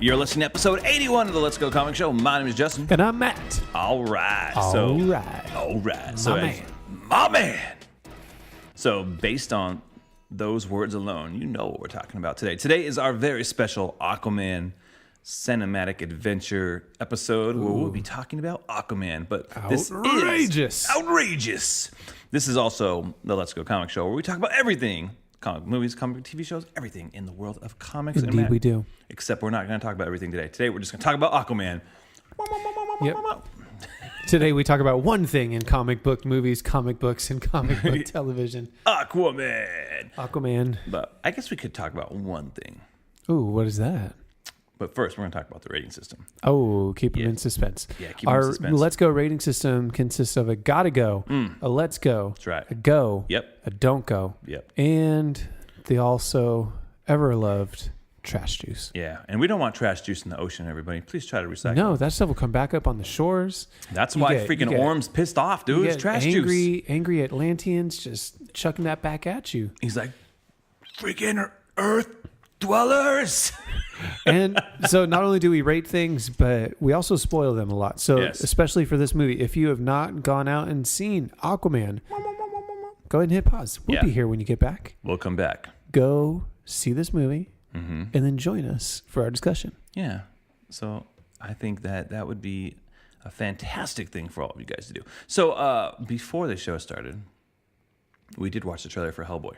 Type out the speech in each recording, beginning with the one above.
You're listening to episode 81 of the Let's Go Comic Show. My name is Justin. And I'm Matt. All right. All right. My man. So based on those words alone, you know what we're talking about today. Today is our very special Aquaman cinematic adventure episode where we'll be talking about Aquaman. But this is outrageous. This is also the Let's Go Comic Show where we talk about everything. Comic movies, comic TV shows, everything in the world of comics. Indeed, we do. Except we're not going to talk about everything today. Today, we're just going to talk about Aquaman. Yep. Today, we talk about one thing in comic book movies, comic books, and comic book television. Aquaman. But I guess we could talk about one thing. Ooh, what is that? But first, we're going to talk about the rating system. Oh, keep them in suspense. Yeah, keep them in suspense. Our Let's Go rating system consists of a gotta go, a let's go, That's right. a go, Yep. a don't go, Yep. and the also ever-loved trash juice. Yeah, and we don't want trash juice in the ocean, everybody. Please try to recycle. No, that stuff will come back up on the shores. That's why freaking Orm's pissed off, dude. It's trash juice. Angry Atlanteans just chucking that back at you. He's like, freaking Earth dwellers. And so not only do we rate things, but we also spoil them a lot. So especially for this movie, if you have not gone out and seen Aquaman, go ahead and hit pause. We'll be here when you get back. We'll come back. Go see this movie and then join us for our discussion. Yeah. So I think that would be a fantastic thing for all of you guys to do. So before the show started, we did watch the trailer for Hellboy.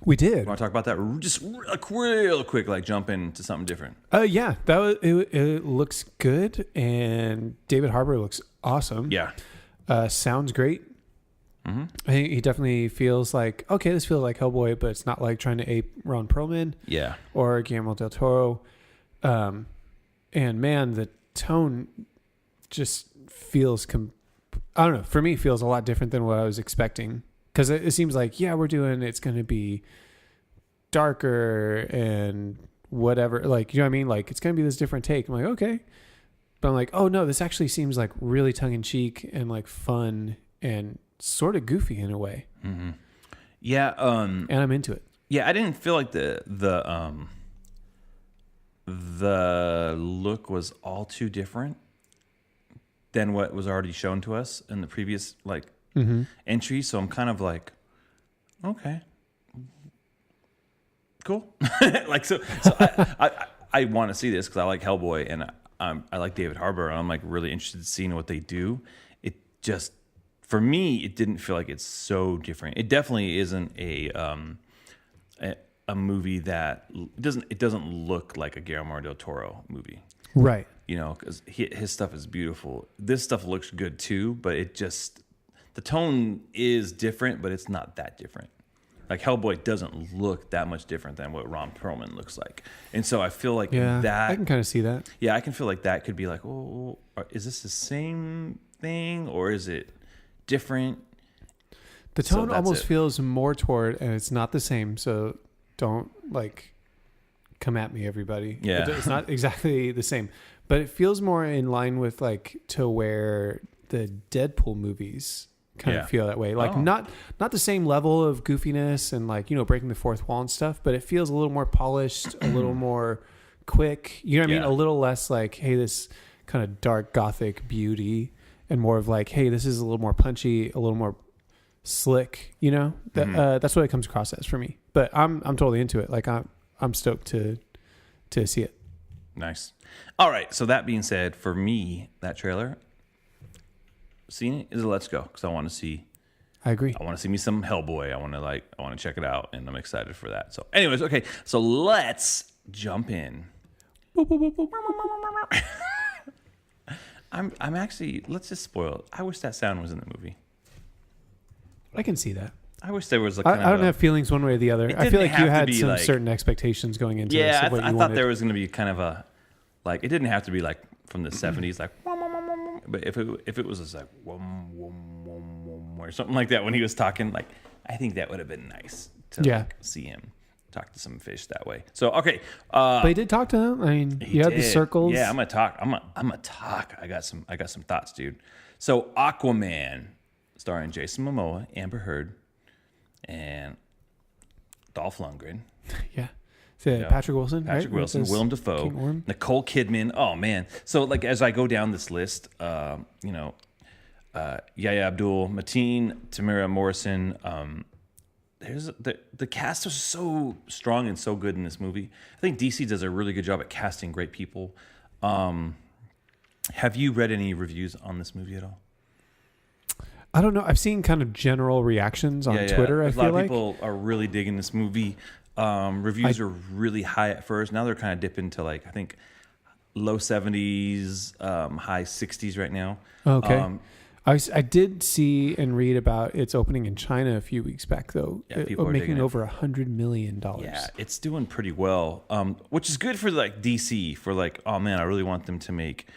We did. You want to talk about that? Just like real quick, like jump into something different. Yeah, it looks good, and David Harbour looks awesome. Yeah, sounds great. I think he definitely feels like, okay, this feels like Hellboy, but it's not like trying to ape Ron Perlman. Yeah, or Guillermo del Toro. And man, the tone just feels I don't know. For me, it feels a lot different than what I was expecting. Because it seems like, it's going to be darker and whatever. Like, you know what I mean? Like, it's going to be this different take. I'm like, okay. But I'm like, oh, no, this actually seems like really tongue-in-cheek and, like, fun and sort of goofy in a way. Mm-hmm. Yeah. And I'm into it. Yeah, I didn't feel like the look was all too different than what was already shown to us in the previous, like, entry, so I'm kind of like, okay, cool. Like so I want to see this because I like Hellboy and I like David Harbour, and I'm like really interested in seeing what they do. It just, for me, it didn't feel like it's so different. It definitely isn't a movie that doesn't look like a Guillermo del Toro movie, right? You know, because his stuff is beautiful. This stuff looks good too, but it just, the tone is different, but it's not that different. Like Hellboy doesn't look that much different than what Ron Perlman looks like. And so I feel like that... I can kind of see that. Yeah, I can feel like that could be like, oh, is this the same thing or is it different? The tone almost feels more toward, and it's not the same, so don't like come at me, everybody. Yeah. It's not exactly the same, but it feels more in line with like to where the Deadpool movies kind of feel that way. Like not the same level of goofiness and like, you know, breaking the fourth wall and stuff, but it feels a little more polished, a little more quick. You know what I mean? A little less like, hey, this kind of dark gothic beauty, and more of like, hey, this is a little more punchy, a little more slick, you know? That's what it comes across as for me. But I'm totally into it. Like I'm stoked to see it. Nice. All right. So that being said, for me, that trailer, seeing it is a let's go, because I want to see. I agree. I want to see me some Hellboy. I want to check it out, and I'm excited for that. So, anyways, okay. So let's jump in. I'm actually. Let's just spoil it. I wish that sound was in the movie. I can see that. I wish there was. I don't have feelings one way or the other. I feel like you had some certain expectations going into this. Yeah, I thought there was going to be kind of a, like, it didn't have to be like from the 70s, like. But if it was just like or something like that when he was talking, like, I think that would have been nice to like, see him talk to some fish that way. So okay, but he did talk to them. I mean, you had the circles. Yeah, I'm gonna talk. I'm gonna talk. I got some thoughts, dude. So Aquaman, starring Jason Momoa, Amber Heard, and Dolph Lundgren. Yeah, Patrick Wilson, Patrick right? Wilson, Willem Dafoe, Nicole Kidman. Oh man! So like as I go down this list, Yahya Abdul Mateen, Tamara Morrison. There's the cast was so strong and so good in this movie. I think DC does a really good job at casting great people. Have you read any reviews on this movie at all? I don't know. I've seen kind of general reactions on Twitter. I feel like a lot of people are really digging this movie. Reviews are really high at first. Now they're kind of dipping to like I think low 70s, high 60s right now. Okay. I did see and read about its opening in China a few weeks back, though. Yeah, people are making over $100 million. Yeah, it's doing pretty well, which is good for like DC. For like, oh man, I really want them to make,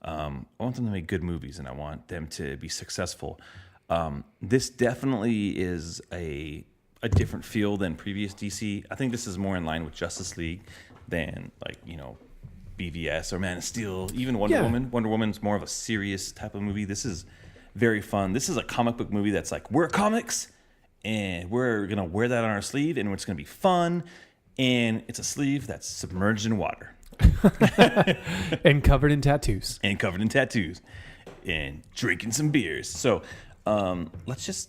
good movies, and I want them to be successful. This definitely is a different feel than previous DC. I think this is more in line with Justice League than like BVS or Man of Steel, even Wonder Woman. Wonder Woman's more of a serious type of movie. This is very fun. This is a comic book movie that's like, we're comics and we're going to wear that on our sleeve and it's going to be fun. And it's a sleeve that's submerged in water. And covered in tattoos. And drinking some beers. So let's just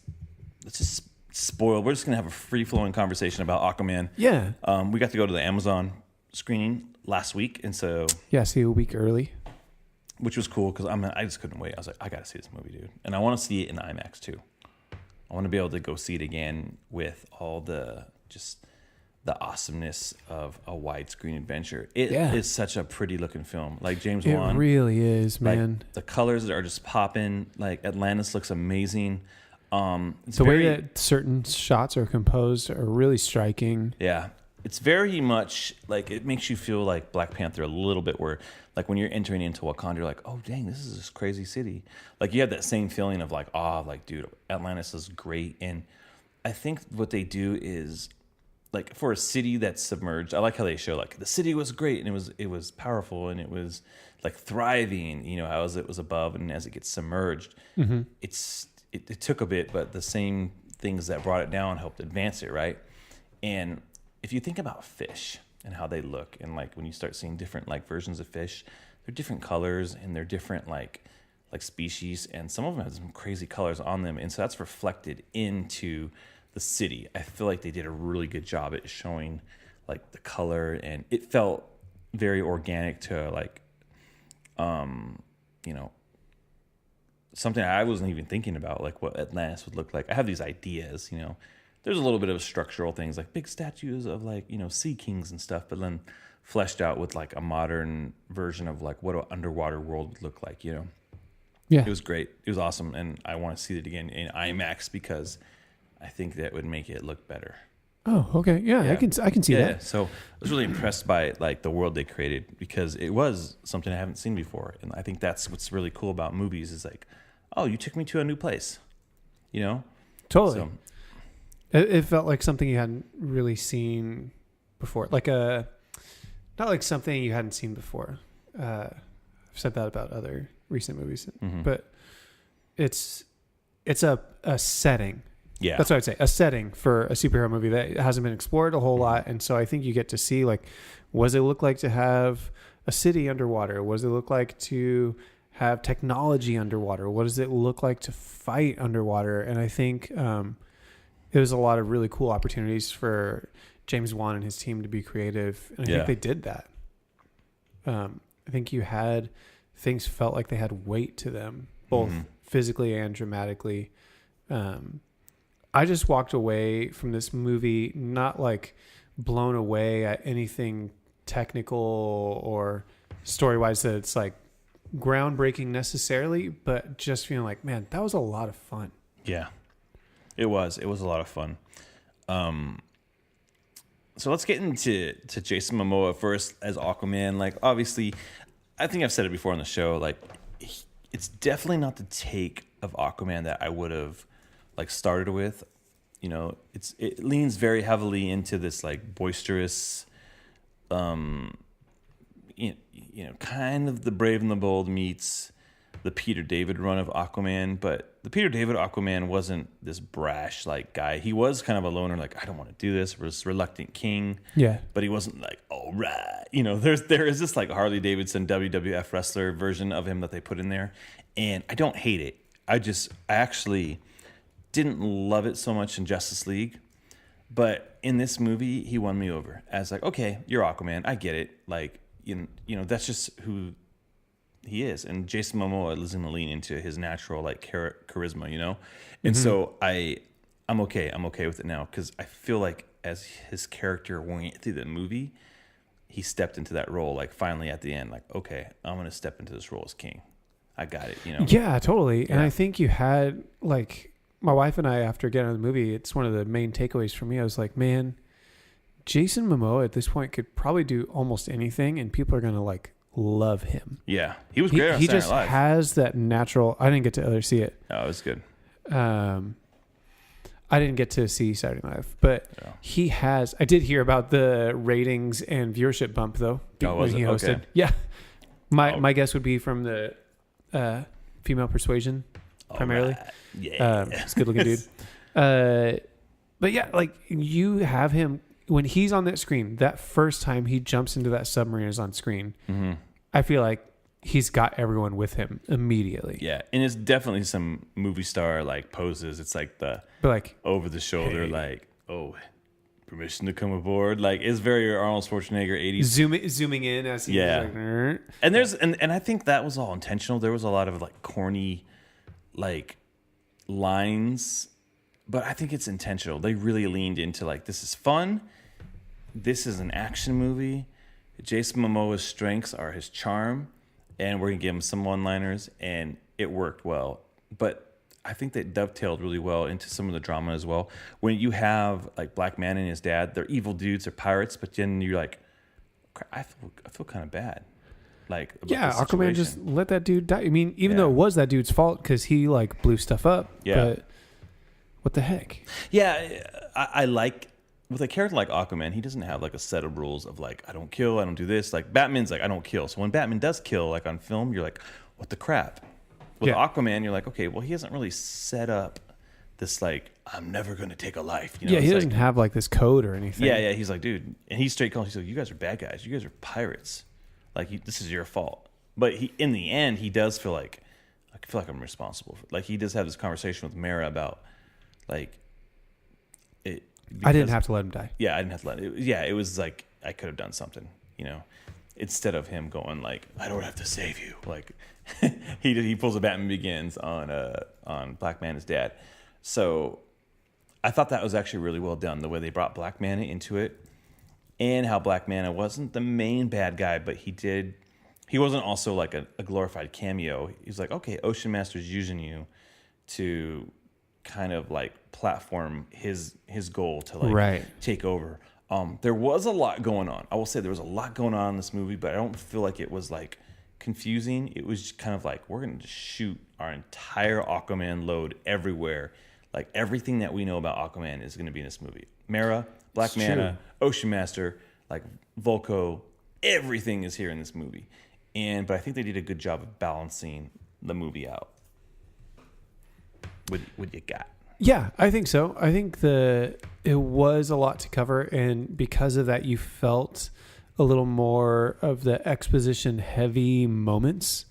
spoil. We're just going to have a free-flowing conversation about Aquaman. Yeah. We got to go to the Amazon screening last week. And so... Yeah, see a week early. Which was cool because I just couldn't wait. I was like, I got to see this movie, dude. And I want to see it in IMAX too. I want to be able to go see it again with all the awesomeness of a widescreen adventure. It is such a pretty looking film. Like James Wan. It really is, man. Like, the colors are just popping. Like Atlantis looks amazing. The way that certain shots are composed are really striking. Yeah. It's very much like it makes you feel like Black Panther a little bit, where like when you're entering into Wakanda, you're like, oh dang, this is this crazy city. Like you have that same feeling of like, like dude, Atlantis is great. And I think what they do is like for a city that's submerged, I like how they show like the city was great and it was powerful and it was like thriving, as it was above and as it gets submerged, it took a bit, but the same things that brought it down helped advance it, right? And if you think about fish and how they look, and like when you start seeing different like versions of fish, they're different colors and they're different like species, and some of them have some crazy colors on them, and so that's reflected into the city. I feel like they did a really good job at showing like the color, and it felt very organic to like, something I wasn't even thinking about, like what Atlantis would look like. I have these ideas, There's a little bit of structural things like big statues of like, sea kings and stuff, but then fleshed out with like a modern version of like what an underwater world would look like, Yeah. It was great. It was awesome. And I want to see it again in IMAX because I think that would make it look better. Oh, okay. Yeah. I can see that. So I was really impressed by like the world they created because it was something I haven't seen before. And I think that's what's really cool about movies is like, oh, you took me to a new place, Totally. So, it felt like something you hadn't really seen before, not like something you hadn't seen before. I've said that about other recent movies, but it's a setting. Yeah, that's what I'd say. A setting for a superhero movie that hasn't been explored a whole lot, and so I think you get to see like, what does it look like to have a city underwater? What does it look like to have technology underwater? What does it look like to fight underwater? And I think. There's a lot of really cool opportunities for James Wan and his team to be creative. And I think they did that. I think things felt like they had weight to them, both physically and dramatically. I just walked away from this movie not like blown away at anything technical or story-wise that it's like groundbreaking necessarily, but just feeling like, man, that was a lot of fun. Yeah. It was a lot of fun. So let's get into Jason Momoa first as Aquaman. Like, obviously, I think I've said it before on the show. Like, it's definitely not the take of Aquaman that I would have like started with. It leans very heavily into this like boisterous, kind of the Brave and the Bold meets the Peter David run of Aquaman, but the Peter David Aquaman wasn't this brash like guy. He was kind of a loner, like, I don't want to do this, was reluctant king. Yeah. But he wasn't like, all right. You know, there is this like Harley Davidson WWF wrestler version of him that they put in there. And I don't hate it. I actually didn't love it so much in Justice League. But in this movie, he won me over. As like, okay, you're Aquaman. I get it. Like, you know, that's just who he is. And Jason Momoa is going to lean into his natural like charisma, you know? And so I'm okay. I'm okay with it now because I feel like as his character went through the movie, he stepped into that role like finally at the end, like, okay, I'm going to step into this role as king. I got it, you know? Yeah, totally. Yeah. And I think you had like my wife and I, after getting out of the movie, it's one of the main takeaways for me. I was like, man, Jason Momoa at this point could probably do almost anything and people are going to like love him. Yeah, he was great on He Saturday just Night Live. has that natural. I didn't get to see it. Oh, it was good. I didn't get to see Saturday Night Live, but he has. I did hear about the ratings and viewership bump though when he hosted. Okay. Yeah, my guess would be from the female persuasion primarily. Right. Yeah, he's a good looking dude. But yeah, like you have him. When he's on that screen, that first time he jumps into that submarine is on screen, I feel like he's got everyone with him immediately. Yeah, and it's definitely some movie star like poses. It's like over the shoulder, like, oh, permission to come aboard. Like it's very Arnold Schwarzenegger 80s. Zooming in as he's like, and there's and I think that was all intentional. There was a lot of like corny, like lines. But I think it's intentional. They really leaned into like, this is fun. This is an action movie. Jason Momoa's strengths are his charm. And we're going to give him some one-liners. And it worked well. But I think that dovetailed really well into some of the drama as well. When you have like Black Man and his dad, they're evil dudes, they're pirates. But then you're like, I feel kind of bad. Like, yeah, Aquaman just let that dude die. I mean, even though it was that dude's fault because he like blew stuff up. Yeah. But what the heck? Yeah, I like with a character like Aquaman, he doesn't have like a set of rules of like, I don't kill, I don't do this. Like Batman's like, I don't kill. So when Batman does kill, like on film, you're like, what the crap? With Aquaman, you're like, okay, well, he hasn't really set up this like, I'm never going to take a life. You know, he doesn't have like this code or anything. Yeah, he's like, dude, and he's straight calling. He's like, you guys are bad guys. You guys are pirates. Like, this is your fault. But in the end, he does feel like, I feel like I'm responsible. Like, he does have this conversation with Mara about, like, it. I didn't have to let him die. Yeah, I didn't have to let it. Yeah, it was like, I could have done something, you know, instead of him going like, I don't have to save you. Like, he pulls a Batman Begins on Black Mana's dad. So I thought that was actually really well done, the way they brought Black Mana into it. And how Black Mana wasn't the main bad guy, but he wasn't also like a glorified cameo. He's like, okay, Ocean Master's using you to kind of like platform his goal to like take over. There was a lot going on. I will say there was a lot going on in this movie, but I don't feel like it was like confusing. It was just kind of like, we're going to shoot our entire Aquaman load everywhere. Like everything that we know about Aquaman is going to be in this movie. Mara, Black Mana, Ocean Master, like Volko, everything is here in this movie. But I think they did a good job of balancing the movie out. What you got? Yeah, I think so. I think it was a lot to cover, and because of that, you felt a little more of the exposition-heavy moments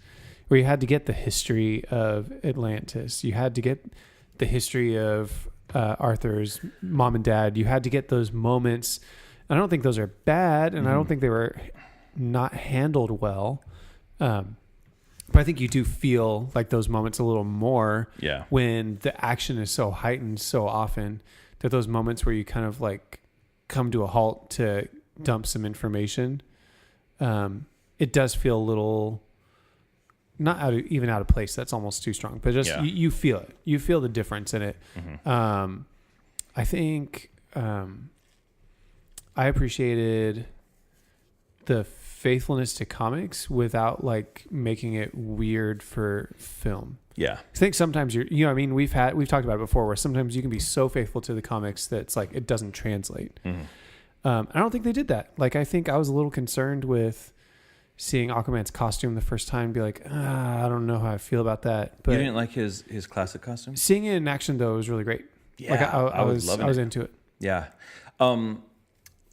where you had to get the history of Atlantis. You had to get the history of Arthur's mom and dad. You had to get those moments. I don't think those are bad, and I don't think they were not handled well. But I think you do feel like those moments a little more when the action is so heightened so often, that those moments where you kind of like come to a halt to dump some information, it does feel a little not even out of place. That's almost too strong, but just you feel it. You feel the difference in it. I think I appreciated the faithfulness to comics without like making it weird for film. Yeah. I think sometimes I mean, we've talked about it before where sometimes you can be so faithful to the comics that it's like, it doesn't translate. I don't think they did that. Like, I think I was a little concerned with seeing Aquaman's costume the first time, be like, I don't know how I feel about that. But you didn't like his classic costume? Seeing it in action though was really great. Yeah, like I was into it. Yeah.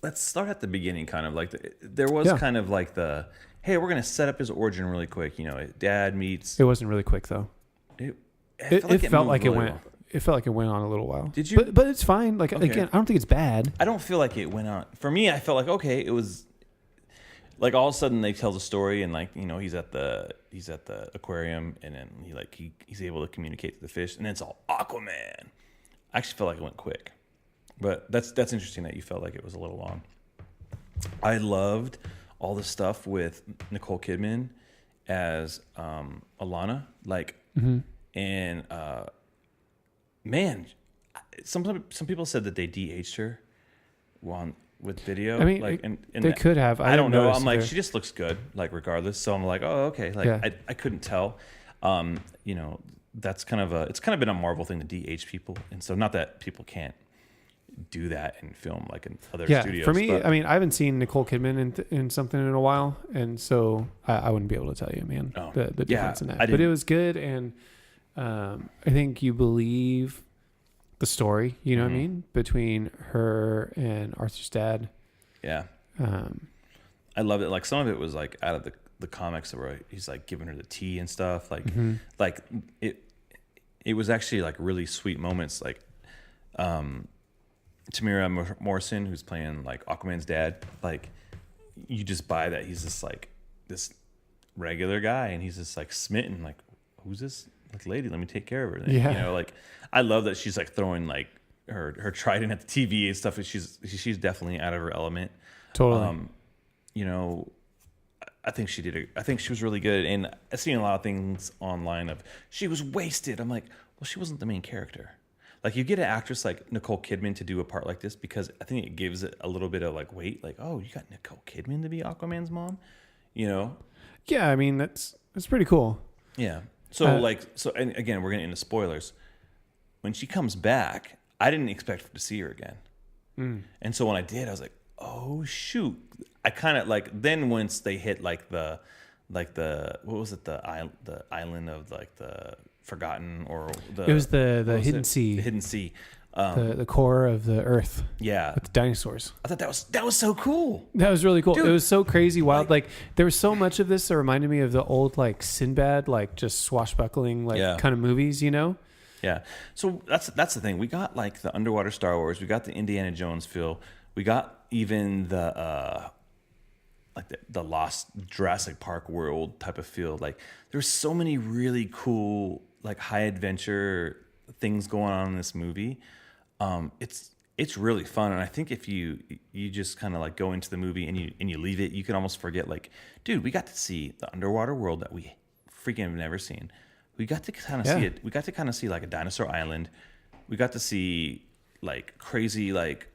Let's start at the beginning, kind of like there was kind of like hey, we're gonna set up his origin really quick. You know, dad meets. It wasn't really quick though. It felt like it went. It felt like it went on a little while. Did you? But it's fine. Like again, I don't think it's bad. I don't feel like it went on. For me, I felt like okay, it was. Like all of a sudden they tell the story and like, you know, he's at the aquarium and then he's able to communicate to the fish and then it's all Aquaman. I actually felt like it went quick, but that's interesting that you felt like it was a little long. I loved all the stuff with Nicole Kidman as Alana, like, and man, some people said that they de-aged her with video. I mean, like, they could have. I don't know. I'm like, she just looks good, like regardless. So I'm like, oh, okay. Like I couldn't tell. You know, it's kind of been a Marvel thing to de-age people, and so not that people can't do that in film like in other studios. For me, I mean, I haven't seen Nicole Kidman in something in a while, and so I wouldn't be able to tell you, man, the difference in that. But it was good, and I think you believe the story, you know what I mean, between her and Arthur's dad. Yeah. I love it. Like some of it was like out of the comics where he's like giving her the tea and stuff. Like, like it was actually like really sweet moments. Like, Tamira Morrison, who's playing like Aquaman's dad, like you just buy that he's just like this regular guy and he's just like smitten. Like, who's this like lady? Let me take care of her. Yeah. You know, like I love that she's like throwing like her trident at the TV and stuff. And she's definitely out of her element. Totally. You know, I think she was really good. And I've seen a lot of things online of she was wasted. I'm like, well, she wasn't the main character. Like you get an actress like Nicole Kidman to do a part like this because I think it gives it a little bit of like weight. Like, oh, you got Nicole Kidman to be Aquaman's mom, you know? Yeah, I mean that's pretty cool. Yeah. So and again, we're getting into spoilers. When she comes back, I didn't expect to see her again, and so when I did, I was like, oh shoot! I kind of like then once they hit like the what was it the island of like the Forgotten or it was the Hidden Sea. The Hidden Sea. The core of the Earth. Yeah. With the dinosaurs. I thought that was so cool. That was really cool. Dude, it was so crazy wild. Like there was so much of this that reminded me of the old like Sinbad, like just swashbuckling kind of movies, you know? Yeah. So that's the thing. We got like the underwater Star Wars. We got the Indiana Jones feel. We got even the like the Lost Jurassic Park world type of feel. Like there's so many really cool like high adventure things going on in this movie. It's really fun, and I think if you just kind of like go into the movie and you leave it, you can almost forget like, dude, we got to see the underwater world that we freaking have never seen. We got to kind of see it. We got to kind of see like a dinosaur island. We got to see like crazy like,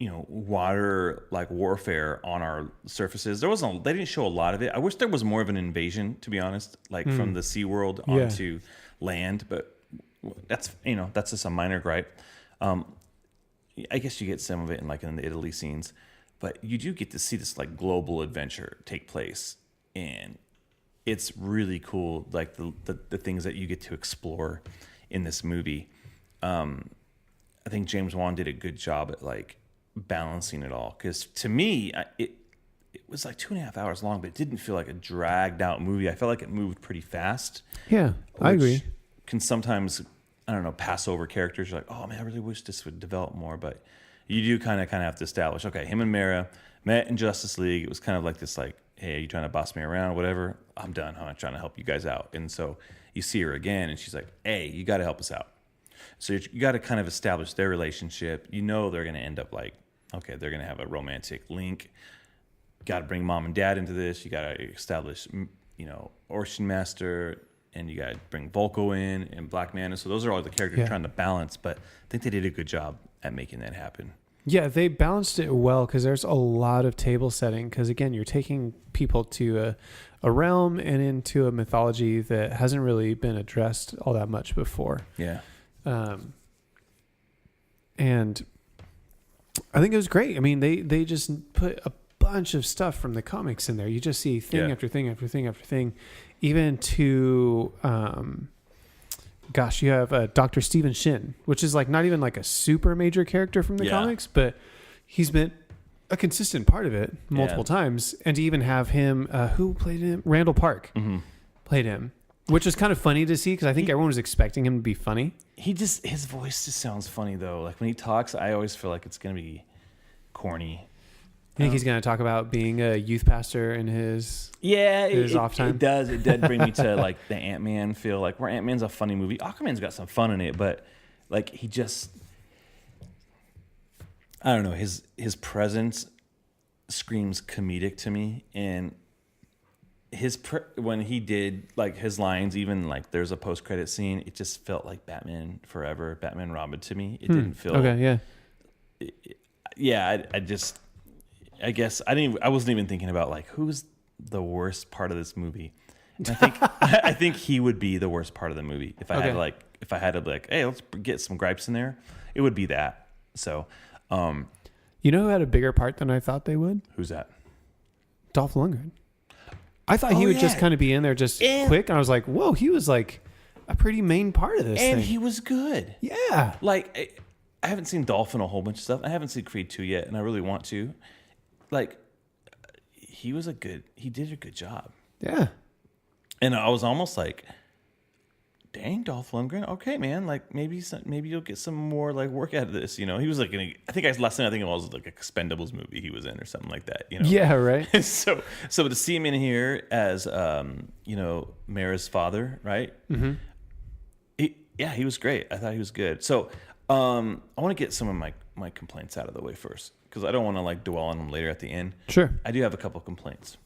you know, water like warfare on our surfaces. They didn't show a lot of it. I wish there was more of an invasion, to be honest, like from the sea world onto land, but that's just a minor gripe. I guess you get some of it in the Italy scenes, but you do get to see this like global adventure take place, and it's really cool. Like the things that you get to explore in this movie. I think James Wan did a good job at like balancing it all. Because to me, it was like 2.5 hours long, but it didn't feel like a dragged out movie. I felt like it moved pretty fast. Yeah, I agree. Can sometimes, I don't know, pass over characters. You're like, oh man, I really wish this would develop more. But you do kind of have to establish, okay, him and Mara met in Justice League. It was kind of like this, like, hey, are you trying to boss me around, whatever? I'm done, huh? I'm trying to help you guys out. And so you see her again, and she's like, hey, you got to help us out. So you got to kind of establish their relationship. You know they're going to end up like, okay, they're going to have a romantic link. Got to bring mom and dad into this. You got to establish, you know, Ocean Master, and you got to bring Volko in and Black Manta. So those are all the characters you're trying to balance. But I think they did a good job at making that happen. Yeah, they balanced it well because there's a lot of table setting. Because again, you're taking people to a realm and into a mythology that hasn't really been addressed all that much before. Yeah. And I think it was great. I mean, they just put a bunch of stuff from the comics in there. You just see thing after thing after thing after thing, even to, you have Dr. Stephen Shin, which is like not even like a super major character from the comics, but he's been a consistent part of it multiple times. And to even have him, who played him? Randall Park played him, which is kind of funny to see because I think everyone was expecting him to be funny. His voice just sounds funny though. Like when he talks, I always feel like it's going to be corny. I think he's going to talk about being a youth pastor in his off time. It does. It did bring me to like the Ant-Man feel. Like where Ant-Man's a funny movie. Aquaman's got some fun in it, but like he just, I don't know. His presence screams comedic to me, and when he did like his lines, even like there's a post-credit scene, it just felt like Batman Forever, Batman Robin to me. It didn't feel I guess I wasn't even thinking about like who's the worst part of this movie. And I think he would be the worst part of the movie if I had to be like, hey, let's get some gripes in there. It would be that. So, you know who had a bigger part than I thought they would? Who's that? Dolph Lundgren. I thought he would just kind of be in there just quick, and I was like, whoa, he was like a pretty main part of this thing. And he was good. Yeah. Like I haven't seen Dolph in a whole bunch of stuff. I haven't seen Creed 2 yet, and I really want to. Like, he did a good job. Yeah. And I was almost like, dang, Dolph Lundgren. Okay, man. Like, maybe you'll get some more, like, work out of this, you know? He was, like, last thing I think it was, like, a Expendables movie he was in or something like that, you know? Yeah, right. so to see him in here as, Mara's father, right? Mm-hmm. He was great. I thought he was good. So, I want to get some of my complaints out of the way first, because I don't want to like dwell on them later at the end. Sure. I do have a couple complaints.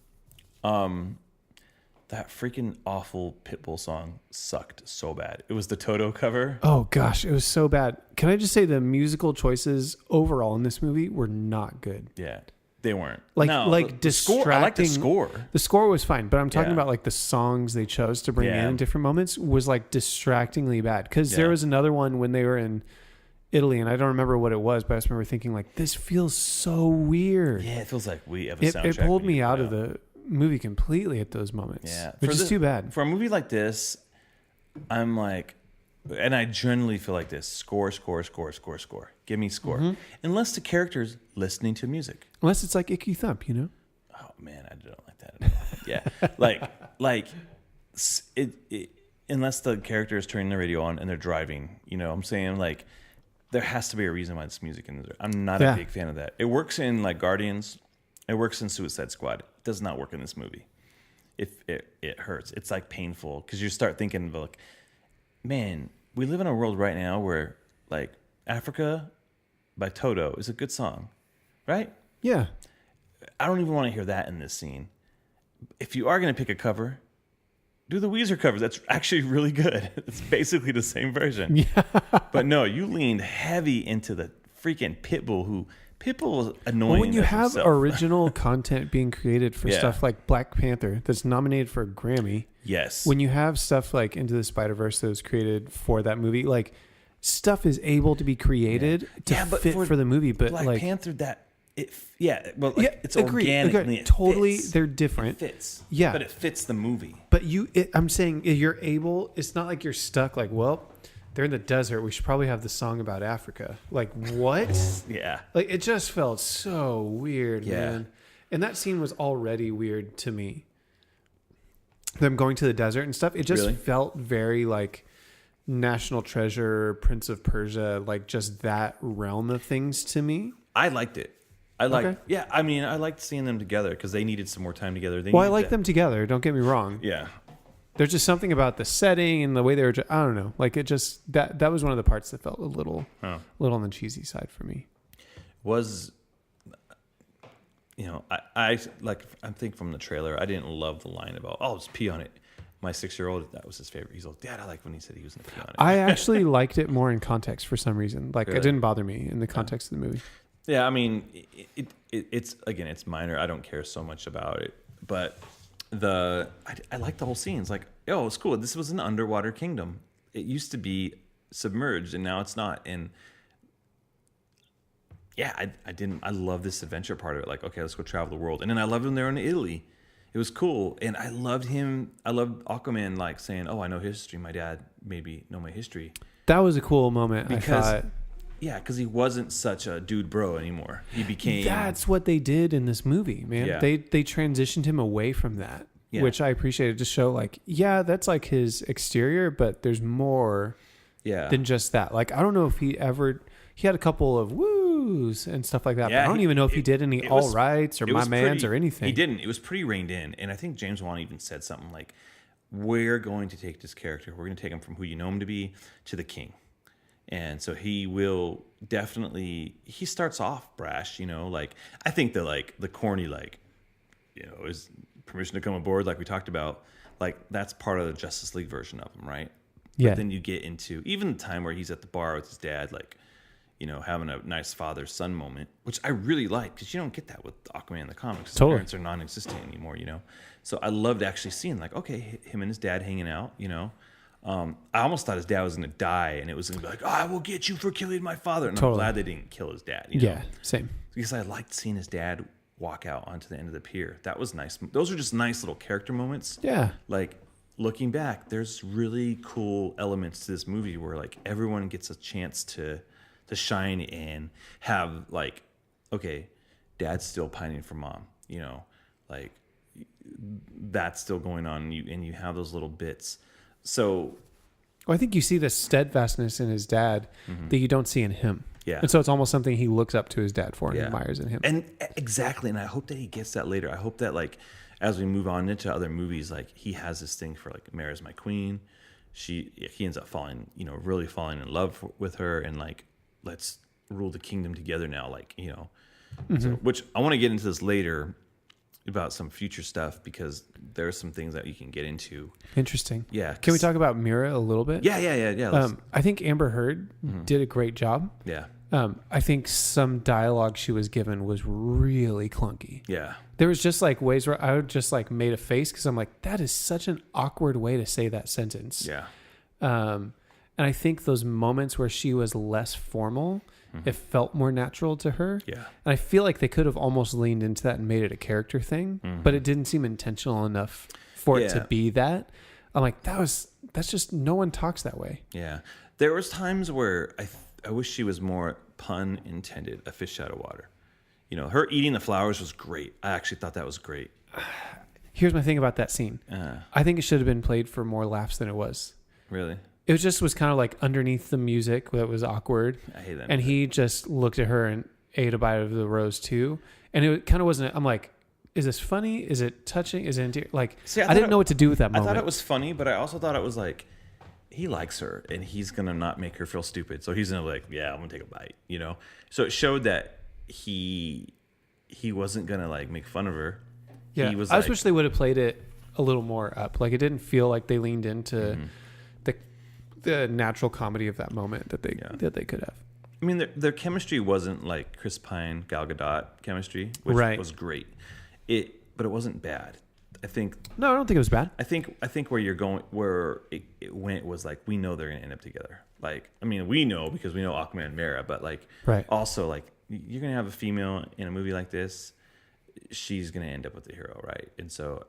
That freaking awful Pitbull song sucked so bad. It was the Toto cover. Oh gosh, it was so bad. Can I just say the musical choices overall in this movie were not good. Yeah, they weren't. Distracting. Score, I like the score. The score was fine, but I'm talking about like the songs they chose to bring in different moments was like distractingly bad. Because there was another one when they were in Italy, and I don't remember what it was, but I just remember thinking like, this feels so weird. Yeah, it feels like we have a soundtrack. It pulled me out of the movie completely at those moments. Yeah, which is too bad. For a movie like this, I'm like, and I generally feel like this: score. Give me score. Mm-hmm. Unless the character's listening to music. Unless it's like Icky Thump, you know? Oh man, I don't like that at all. Yeah, unless the character is turning the radio on and they're driving, you know what I'm saying? Like, there has to be a reason why it's music in there. I'm not a big fan of that. It works in like Guardians. It works in Suicide Squad. It does not work in this movie. It hurts. It's like painful because you start thinking of like, man, we live in a world right now where like Africa by Toto is a good song, right? Yeah. I don't even want to hear that in this scene. If you are going to pick a cover, do the Weezer cover. That's actually really good. It's basically the same version. Yeah. But no, you leaned heavy into the freaking Pitbull is annoying. Well, when you have original content being created for stuff like Black Panther that's nominated for a Grammy. Yes. When you have stuff like Into the Spider-Verse that was created for that movie, like stuff is able to be created to fit for the movie. But Black like Panther, it's organic. Totally, they're different. It fits. Yeah. But it fits the movie. But I'm saying you're able, it's not like you're stuck like, well, they're in the desert. We should probably have the song about Africa. Like, what? Yeah. Like, it just felt so weird, man. And that scene was already weird to me. Them going to the desert and stuff. It just felt very like National Treasure, Prince of Persia, like just that realm of things to me. I liked it. I liked seeing them together because they needed some more time together. I like them together. Don't get me wrong. Yeah. There's just something about the setting and the way they were. I don't know. Like it just that was one of the parts that felt a little on the cheesy side for me. I think from the trailer, I didn't love the line about just pee on it. My 6-year-old, that was his favorite. He's like, Dad, I like when he said he was going to pee on it. I actually liked it more in context for some reason. Like it didn't bother me in the context of the movie. Yeah, I mean, it's minor. I don't care so much about it, but. I like the whole scene. It's like, it's cool. This was an underwater kingdom. It used to be submerged, and now it's not. And I love this adventure part of it. Like, okay, let's go travel the world. And then I loved when they were in Italy. It was cool. And I loved Aquaman, like saying, oh, I know history. My dad maybe know my history. That was a cool moment. Because, I thought. Yeah, because he wasn't such a dude bro anymore. He became... That's what they did in this movie, man. Yeah. They transitioned him away from that, which I appreciated to show, like, yeah, that's like his exterior, but there's more than just that. Like, I don't know if he had a couple of woos and stuff like that, but I don't even know if he did any all rights or my mans or anything. He didn't. It was pretty reined in. And I think James Wan even said something like, we're going to take this character, we're going to take him from who you know him to be to the king. And so he will definitely, he starts off brash, you know, like, I think the, like, the corny, like, you know, is permission to come aboard, like we talked about, like, that's part of the Justice League version of him, right? Yeah. But then you get into even the time where he's at the bar with his dad, like, you know, having a nice father-son moment, which I really like, because you don't get that with Aquaman in the comics. His parents are non-existent anymore, you know? So I loved actually seeing, like, okay, him and his dad hanging out, you know? I almost thought his dad was going to die, and it was going to be like, oh, I will get you for killing my father. And I'm glad they didn't kill his dad. You know? Yeah, same. Because I liked seeing his dad walk out onto the end of the pier. That was nice. Those are just nice little character moments. Yeah. Like, looking back, there's really cool elements to this movie where, like, everyone gets a chance to shine and have, like, okay, dad's still pining for mom, you know, like, that's still going on, and you have those little bits. So, I think you see the steadfastness in his dad that you don't see in him. Yeah. And so it's almost something he looks up to his dad for and admires in him. And exactly. And I hope that he gets that later. I hope that, like, as we move on into other movies, like, he has this thing for, like, Mara's my queen. He ends up falling, you know, really falling in love with her, and, like, let's rule the kingdom together now. Like, you know, so, which I want to get into this later about some future stuff, because there are some things that you can get into. Interesting. Yeah. Can we talk about Mira a little bit? Yeah. I think Amber Heard did a great job. Yeah. I think some dialogue she was given was really clunky. Yeah. There was just like ways where I would just like made a face because I'm like, that is such an awkward way to say that sentence. Yeah. And I think those moments where she was less formal, it felt more natural to her. Yeah. And I feel like they could have almost leaned into that and made it a character thing, but it didn't seem intentional enough for it to be that. I'm like, that's just, no one talks that way. Yeah. There was times where I wish she was more, pun intended, a fish out of water. You know, her eating the flowers was great. I actually thought that was great. Here's my thing about that scene. I think it should have been played for more laughs than it was. Really? It was kind of like underneath the music that was awkward. I hate that. And he just looked at her and ate a bite of the rose too. And it kind of wasn't, I'm like, is this funny? Is it touching? Is it like, see, I didn't know what to do with that moment. I thought it was funny, but I also thought it was like, he likes her and he's going to not make her feel stupid. So he's going to be like, yeah, I'm going to take a bite, you know? So it showed that he wasn't going to like make fun of her. Yeah. He was I just wish they would have played it a little more up. Like, it didn't feel like they leaned into the natural comedy of that moment that they could have. I mean, their chemistry wasn't like Chris Pine, Gal Gadot chemistry, which was great. But it wasn't bad. I think. No, I don't think it was bad. I think where you're going, where it went was like, we know they're gonna end up together. Like, I mean, we know because we know Aquaman and Mara, but like, also like, you're gonna have a female in a movie like this, she's gonna end up with the hero, right? And so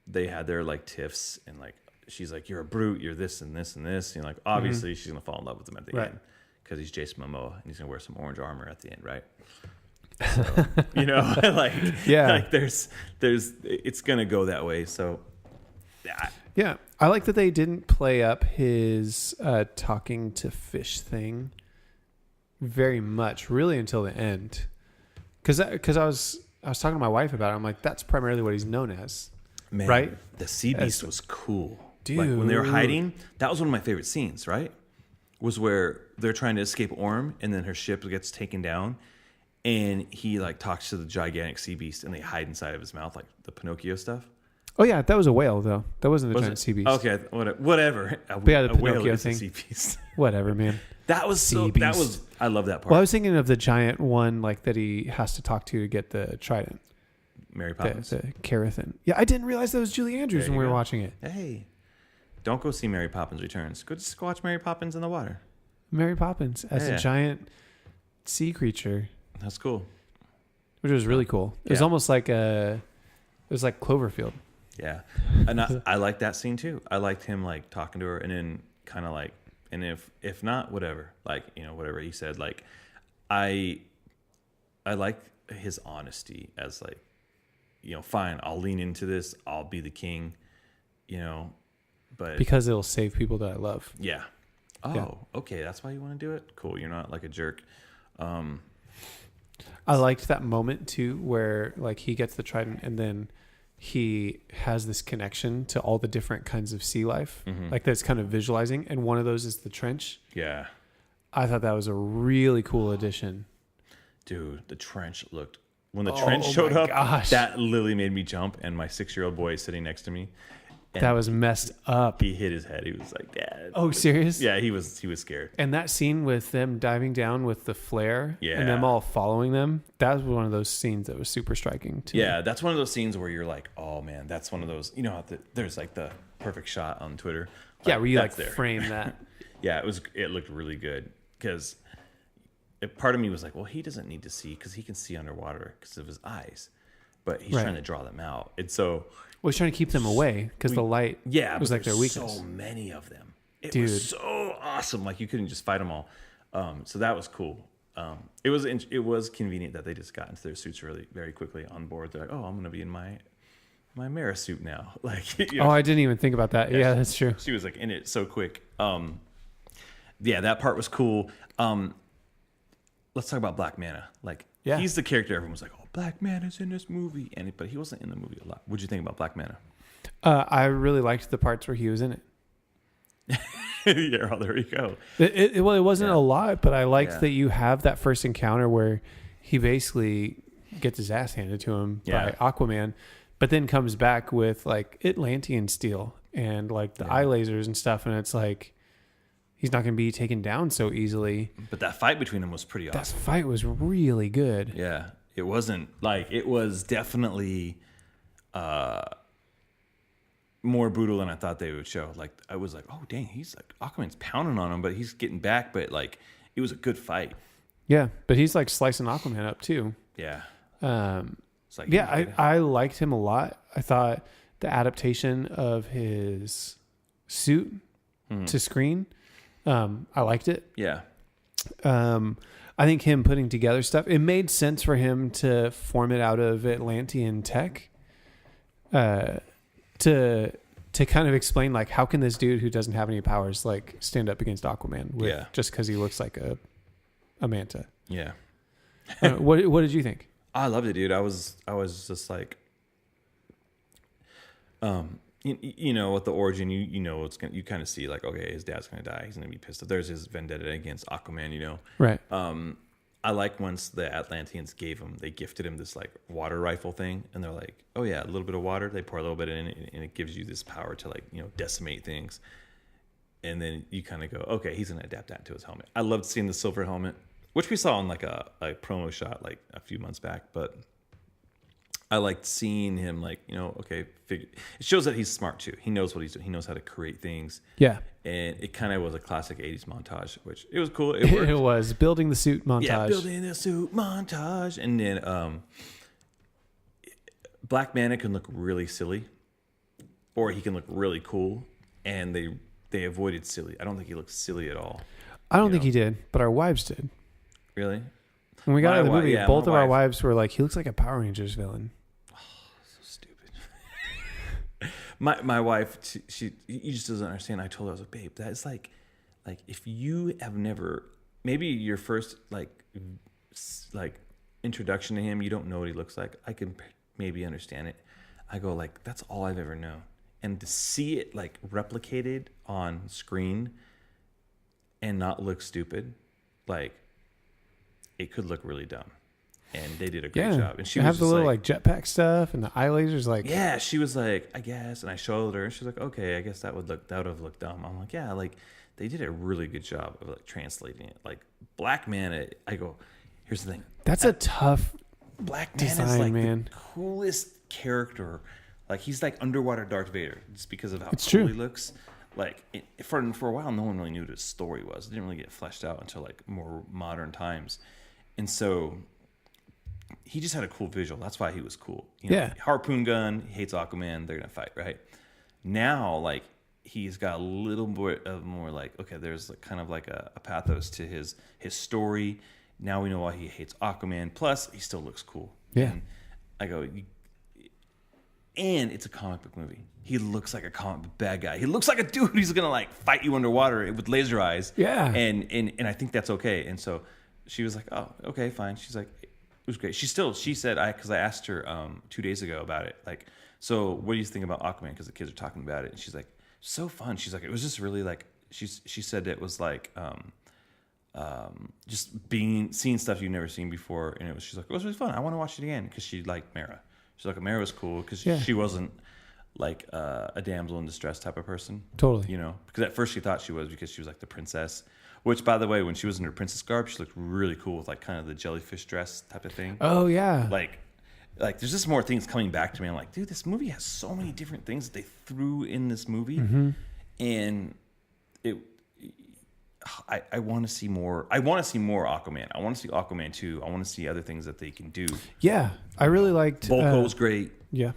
they had their like tiffs, and like, she's like, you're a brute, you're this and this and this. You know, like, obviously she's gonna fall in love with him at the end because he's Jason Momoa and he's gonna wear some orange armor at the end, right? So, you know, like, like there's it's gonna go that way. So yeah, I like that they didn't play up his talking to fish thing very much, really, until the end. Because I was talking to my wife about it. I'm like, that's primarily what he's known as. Man, right? The sea beast was cool. Dude. Like, when they were hiding, that was one of my favorite scenes, right? Was where they're trying to escape Orm, and then her ship gets taken down, and he like talks to the gigantic sea beast, and they hide inside of his mouth, like the Pinocchio stuff. Oh yeah, that was a whale though. That wasn't a giant sea beast. Okay, whatever. The Pinocchio thing. Sea beast. Whatever, man. That was sea beast. That was. I love that part. Well, I was thinking of the giant one, like that he has to talk to get the trident. Mary Poppins. The Carathan. Yeah, I didn't realize that was Julie Andrews when we were watching it. Hey, don't go see Mary Poppins Returns. Go watch Mary Poppins in the water. Mary Poppins as a giant sea creature. That's cool. Which was really cool. It was almost like it was like Cloverfield. Yeah. And I like that scene too. I liked him like talking to her and then kind of like, and if not, whatever, like, you know, whatever he said, like, I like his honesty as like, you know, fine, I'll lean into this. I'll be the king, you know, but because it'll save people that I love. Yeah. Oh, okay. That's why you want to do it. Cool. You're not like a jerk. I liked that moment too, where like he gets the trident and then he has this connection to all the different kinds of sea life, like that's kind of visualizing. And one of those is the trench. Yeah. I thought that was a really cool addition. Dude, the trench looked, when the trench showed up, gosh. that literally made me jump. And my 6-year-old boy is sitting next to me. That was messed up. He hit his head. He was like, Dad. Oh, serious? Yeah, he was scared. And that scene with them diving down with the flare Yeah. and them all following them, that was one of those scenes that was super striking to me. Yeah, that's one of those scenes where you're like, oh man, that's one of those, you know, how there's like the perfect shot on Twitter. Like, Yeah, where you like there. frame that. Yeah, it looked really good because part of me was like, well, he doesn't need to see because he can see underwater because of his eyes, but he's trying to draw them out. And so, well, he's trying to keep them away because the light was like their weakness. So many of them. It Dude. was so awesome. Like you couldn't just fight them all. So that was cool. It was convenient that they just got into their suits really very quickly on board. They're like, oh, I'm going to be in my Mara suit now. Like, you know, oh, I didn't even think about that. Yeah, that's true. She was like in it so quick. Yeah, that part was cool. Let's talk about Black Manta. Like, he's the character everyone was like, oh, Black Manta's in this movie. But he wasn't in the movie a lot. What'd you think about Black Manta? I really liked the parts where he was in it. Yeah, well, there you go. It wasn't a lot, but I liked that you have that first encounter where he basically gets his ass handed to him by Aquaman, but then comes back with like Atlantean steel and like the eye lasers and stuff, and it's like he's not going to be taken down so easily. But that fight between them was pretty awesome. That fight was really good. Yeah, it wasn't like, it was definitely more brutal than I thought they would show. Like I was like, oh dang, he's like, Aquaman's pounding on him, but he's getting back. But like, it was a good fight. Yeah, but he's like slicing Aquaman up too. Yeah. It's like, yeah, I liked him a lot. I thought the adaptation of his suit to screen, I liked it. Yeah. I think him putting together stuff, it made sense for him to form it out of Atlantean tech. To kind of explain like how can this dude who doesn't have any powers like stand up against Aquaman just because he looks like a manta. Yeah. What did you think? I loved it, dude. I was just like, you know, with the origin, you know, you kind of see like, okay, his dad's gonna die. He's gonna be pissed off. There's his vendetta against Aquaman, you know. Right. I like once the Atlanteans they gifted him this like water rifle thing, and they're like, oh yeah, a little bit of water. They pour a little bit in it, and it gives you this power to like, you know, decimate things. And then you kind of go, okay, he's gonna adapt that to his helmet. I loved seeing the silver helmet, which we saw in like a promo shot like a few months back, but I liked seeing him like, you know, okay, it shows that he's smart too. He knows what he's doing. He knows how to create things. Yeah. And it kind of was a classic 80s montage, which it was cool. It worked. It was building the suit montage. Yeah, building the suit montage. And then Black Manta can look really silly, or he can look really cool. And they avoided silly. I don't think he looked silly at all. I don't think he did, but our wives did. Really? When we got out of the movie, both of our wives were like, he looks like a Power Rangers villain. My wife, she just doesn't understand. I told her, I was like, babe, that is like if you have never, maybe your first like introduction to him, you don't know what he looks like. I can maybe understand it. I go like, that's all I've ever known, and to see it like replicated on screen and not look stupid, like it could look really dumb. And they did a great job. And she have the little like jetpack stuff and the eye lasers. Like, yeah, she was like, I guess. And I showed her, and she's like, okay, I guess that would have looked dumb. I'm like, yeah, like they did a really good job of like translating it. Like Black Manta, I go, here's the thing. That's a tough Black Manta is like the coolest character. Like he's like underwater Darth Vader, just because of how cool he looks. Like for a while, no one really knew what his story was. It didn't really get fleshed out until like more modern times, and so. he just had a cool visual. That's why he was cool. You know, Yeah. harpoon gun, he hates Aquaman. They're gonna fight, right? Now, like he's got a little bit of more like, okay, there's like, kind of like a pathos to his story. Now we know why he hates Aquaman. Plus, he still looks cool. Yeah. And I go, and it's a comic book movie. He looks like a comic book bad guy. He looks like a dude who's gonna like fight you underwater with laser eyes. Yeah. And I think that's okay. And so she was like, oh, okay, fine. She's like, it was great. She said, because I asked her 2 days ago about it. Like, so what do you think about Aquaman? Because the kids are talking about it. And she's like, so fun. She's like, it was just really like, she said it was like, just seeing stuff you've never seen before. And she's like, it was really fun. I want to watch it again because she liked Mara. She's like, Mara was cool because she wasn't like a damsel in distress type of person. Totally. You know, because at first she thought she was because she was like the princess. Which, by the way, when she was in her princess garb, she looked really cool with like kind of the jellyfish dress type of thing. Oh yeah. Like there's just more things coming back to me. I'm like, dude, this movie has so many different things that they threw in this movie, and I want to see more. I want to see more Aquaman. I want to see Aquaman 2. I want to see other things that they can do. Yeah, I really liked. Volko's great. Yeah.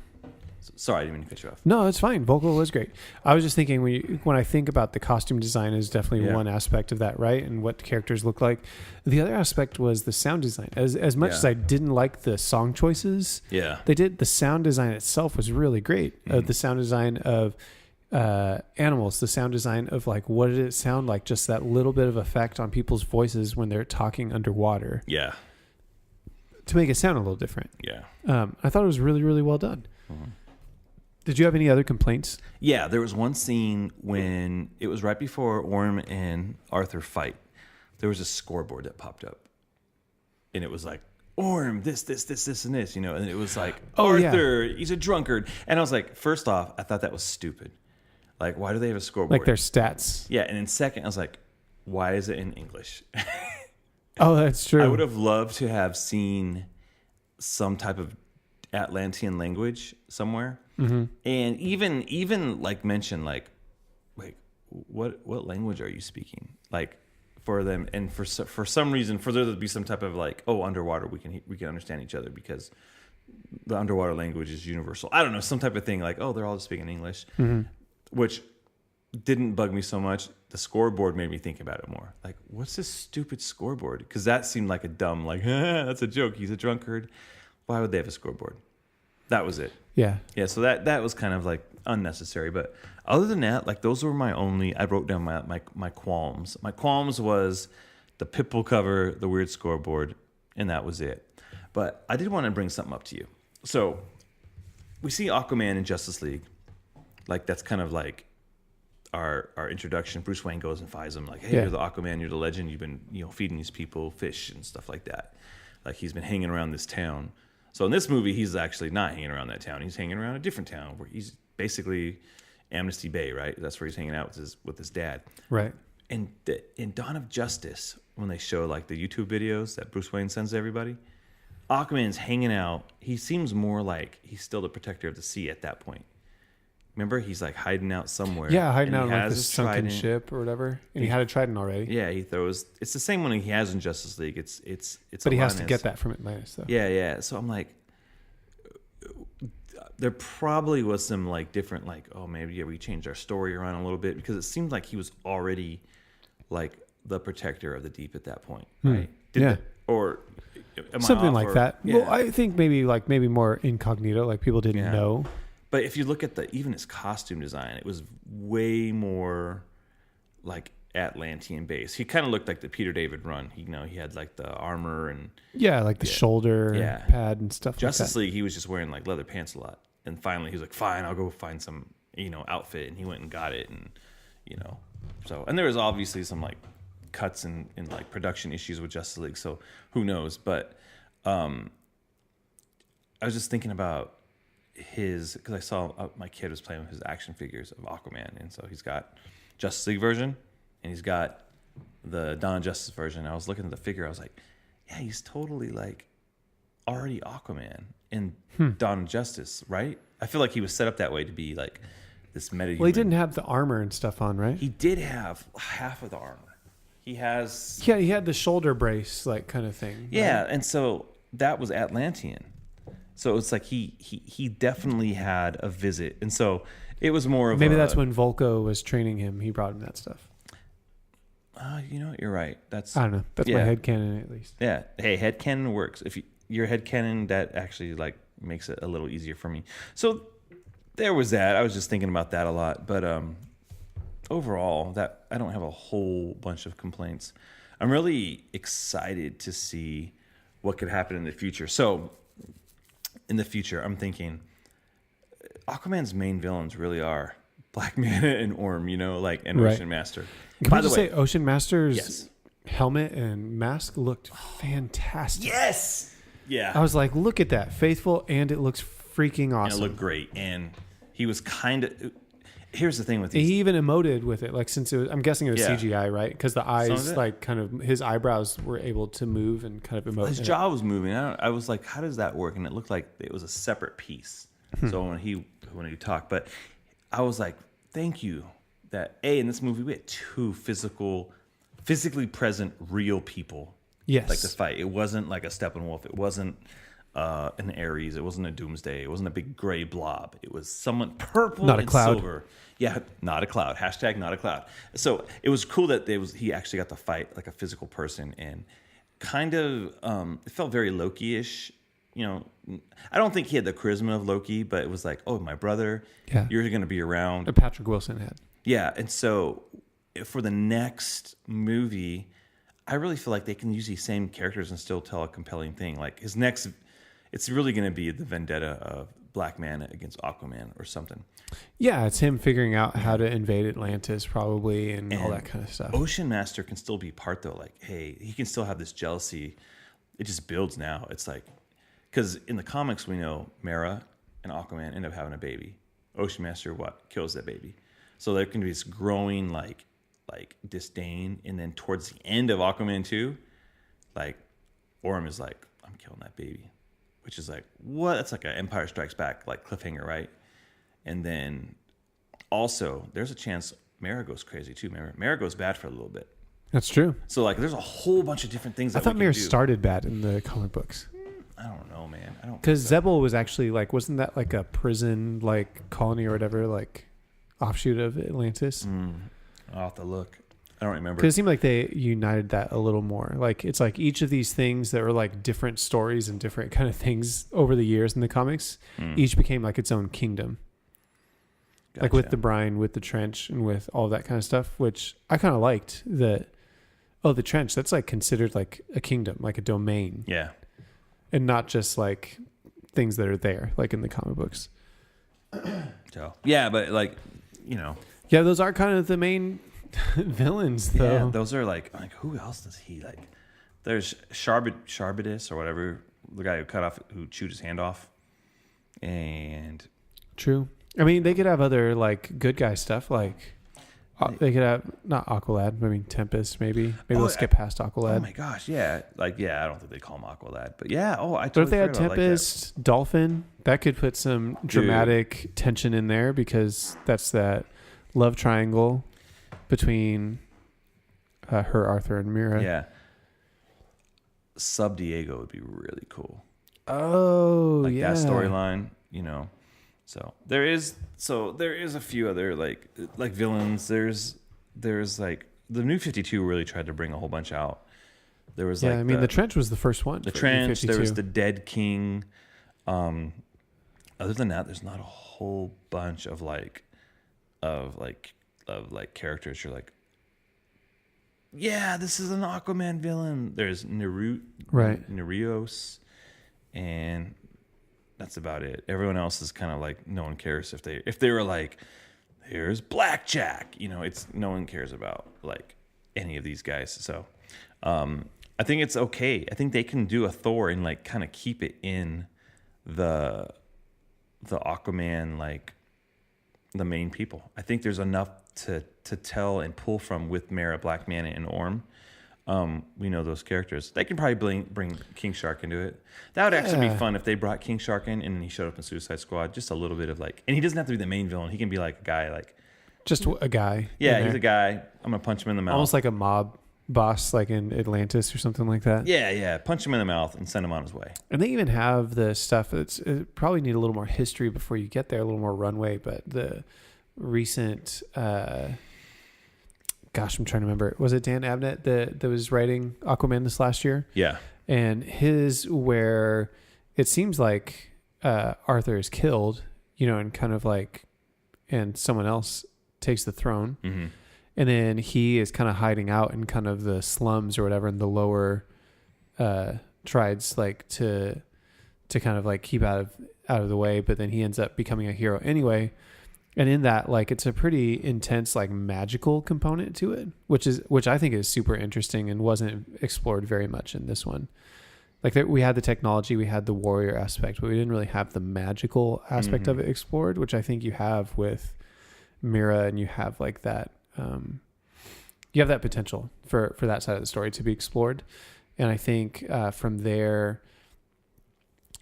Sorry, I didn't mean to cut you off. No, it's fine. Volko was great. I was just thinking when I think about the costume design is definitely one aspect of that, right? And what the characters look like. The other aspect was the sound design. As much as I didn't like the song choices, they did. The sound design itself was really great. The sound design of animals, the sound design of like what did it sound like? Just that little bit of effect on people's voices when they're talking underwater. Yeah. To make it sound a little different. Yeah. I thought it was really, really well done. Did you have any other complaints? Yeah, there was one scene when it was right before Orm and Arthur fight. There was a scoreboard that popped up, and it was like Orm, this, and this, you know. And it was like Arthur, he's a drunkard. And I was like, first off, I thought that was stupid. Like, why do they have a scoreboard? Like their stats. Yeah, and then second, I was like, why is it in English? Oh, that's true. I would have loved to have seen some type of Atlantean language somewhere. And even like mention like, wait, what language are you speaking? Like for them, and for some reason, for there to be some type of like, oh, underwater we can understand each other because the underwater language is universal. I don't know, some type of thing like, oh, they're all just speaking English, which didn't bug me so much. The scoreboard made me think about it more. Like, what's this stupid scoreboard? Because that seemed like a dumb, like, that's a joke. He's a drunkard. Why would they have a scoreboard? That was it. Yeah. Yeah, so that was kind of like unnecessary. But other than that, like those were my only, I wrote down my qualms. My qualms was the Pitbull cover, the weird scoreboard, and that was it. But I did want to bring something up to you. So we see Aquaman in Justice League. Like that's kind of like our introduction. Bruce Wayne goes and finds him like, hey, you're the Aquaman, you're the legend. You've been, feeding these people fish and stuff like that. Like he's been hanging around this town. So in this movie, he's actually not hanging around that town. He's hanging around a different town where he's basically Amnesty Bay, right? That's where he's hanging out with his dad. Right. And in Dawn of Justice, when they show like the YouTube videos that Bruce Wayne sends to everybody, Aquaman's hanging out. He seems more like he's still the protector of the sea at that point. Remember, he's like hiding out somewhere. Yeah, hiding out on like this sunken ship or whatever. And he had a trident already. Yeah, he throws. It's the same one he has in Justice League. It's. But he has to get that from Atlantis, though. Yeah. So I'm like, there probably was some like different, like, oh, maybe we changed our story around a little bit because it seemed like he was already like the protector of the deep at that point, right? Or something like that. Yeah. Well, I think maybe more incognito, like people didn't know. But if you look at even his costume design, it was way more like Atlantean based. He kind of looked like the Peter David run. He had like the armor and like the shoulder pad and stuff. Justice League, he was just wearing like leather pants a lot. And finally, he was like, "Fine, I'll go find some outfit." And he went and got it, and so and there was obviously some like cuts and like production issues with Justice League. So who knows? But I was just thinking about because I saw my kid was playing with his action figures of Aquaman, and so he's got Justice League version and he's got the Dawn of Justice version. I was looking at the figure, I was like, yeah, he's totally like already Aquaman in Dawn of Justice, right? I feel like he was set up that way to be like this metahuman. Well, he didn't have the armor and stuff on, right? He did have half of the armor. He had the shoulder brace like kind of thing. Yeah, right? and so that was Atlantean. So it's like he definitely had a visit, and so it was more of maybe that's when Volko was training him. He brought him that stuff. You're right. I don't know. That's my headcanon at least. Yeah. Hey, headcanon works. If your headcanon, that actually like makes it a little easier for me. So there was that. I was just thinking about that a lot, but overall, that I don't have a whole bunch of complaints. I'm really excited to see what could happen in the future. So in the future, I'm thinking Aquaman's main villains really are Black Manta and Orm, and Ocean Master. By the way, say Ocean Master's helmet and mask looked fantastic. Yes. Yeah. I was like, look at that. Faithful, and it looks freaking awesome. And it looked great. And he was kind of... Here's the thing with these. He even emoted with it, like since it was, I'm guessing it was CGI, right? Because the eyes, like kind of, his eyebrows were able to move and kind of emote. His jaw was moving. I was like, how does that work? And it looked like it was a separate piece. So when he talked, but I was like, thank you that in this movie we had two physically present, real people. Yes, like the fight. It wasn't like a Steppenwolf. It wasn't an Ares. It wasn't a Doomsday. It wasn't a big gray blob. It was someone purple not a and cloud. Silver. Yeah, not a cloud. # not a cloud. So it was cool that he actually got to fight like a physical person, and kind of it felt very Loki-ish. I don't think he had the charisma of Loki, but it was like, oh, my brother, you're going to be around. Or Patrick Wilson had. Yeah, and so for the next movie, I really feel like they can use these same characters and still tell a compelling thing. Like it's really going to be the vendetta of Black Manta against Aquaman or something. Yeah, it's him figuring out how to invade Atlantis probably and all that kind of stuff. Ocean Master can still be part though. Like, hey, he can still have this jealousy. It just builds now. It's like, because in the comics we know Mera and Aquaman end up having a baby. Ocean Master kills that baby. So there can be this growing like disdain, and then towards the end of Aquaman 2, like Orm is like, I'm killing that baby. Which is like, what? That's like an Empire Strikes Back, like cliffhanger, right? And then also, there's a chance Mera goes crazy too. Mera goes bad for a little bit. That's true. So like, there's a whole bunch of different things. I thought Mera started bad in the comic books. I don't know, man. I don't. Because Zebul was actually like, wasn't that like a prison like colony or whatever, like offshoot of Atlantis? I'll have to look. I don't remember. Because it seemed like they united that a little more. Like it's like each of these things that were like different stories and different kind of things over the years in the comics, each became like its own kingdom. Gotcha. Like with the brine, with the trench, and with all that kind of stuff, which I kind of liked. The trench, that's like considered like a kingdom, like a domain. Yeah. And not just like things that are there, like in the comic books. So yeah, but like, Yeah, those are kind of the main villains, though. Yeah, those are like who else does he like? There's Sharbatus or whatever, the guy who chewed his hand off. And true. I mean, they could have other like good guy stuff, like they could have not Aqualad. I mean, Tempest maybe. Maybe let's get past Aqualad. Oh my gosh, yeah. Like I don't think they call him Aqualad, but yeah. Oh, I. But if they had Tempest, like Dolphin, that could put some dramatic tension in there because that's that love triangle between her, Arthur, and Mera. Yeah. Sub Diego would be really cool. Oh, like that storyline, So there is a few other like villains. There's like the New 52 really tried to bring a whole bunch out. There was the Trench was the first one. The Trench. There was the Dead King. Other than that, there's not a whole bunch of characters. You're like, yeah, this is an Aquaman villain. There's Nereos, and that's about it. Everyone else is kind of like, no one cares if they were like, here's Blackjack. It's no one cares about like any of these guys. So I think it's okay. I think they can do a Thor and like kind of keep it in the Aquaman, like the main people. I think there's enough to tell and pull from with Mera, Black Manta, and Orm. We know those characters. They can probably bring King Shark into it. That would actually be fun if they brought King Shark in and then he showed up in Suicide Squad. Just a little bit of like, and he doesn't have to be the main villain. He can be like a guy, like just a guy. Yeah, he's a guy. I'm gonna punch him in the mouth. Almost like a mob boss like in Atlantis or something like that. Yeah. Punch him in the mouth and send him on his way. And they even have the stuff it probably need a little more history before you get there, a little more runway. But the recent, I'm trying to remember. Was it Dan Abnett that was writing Aquaman this last year? Yeah. And his, where it seems like Arthur is killed, and kind of like, and someone else takes the throne. Mm-hmm. And then he is kind of hiding out in kind of the slums or whatever in the lower tribes, like to kind of like keep out of the way. But then he ends up becoming a hero anyway. And in that, like, it's a pretty intense, like, magical component to it, which I think is super interesting and wasn't explored very much in this one. Like, we had the technology, we had the warrior aspect, but we didn't really have the magical aspect of it explored, which I think you have with Mira, and you have like that. You have that potential for that side of the story to be explored. And I think from there,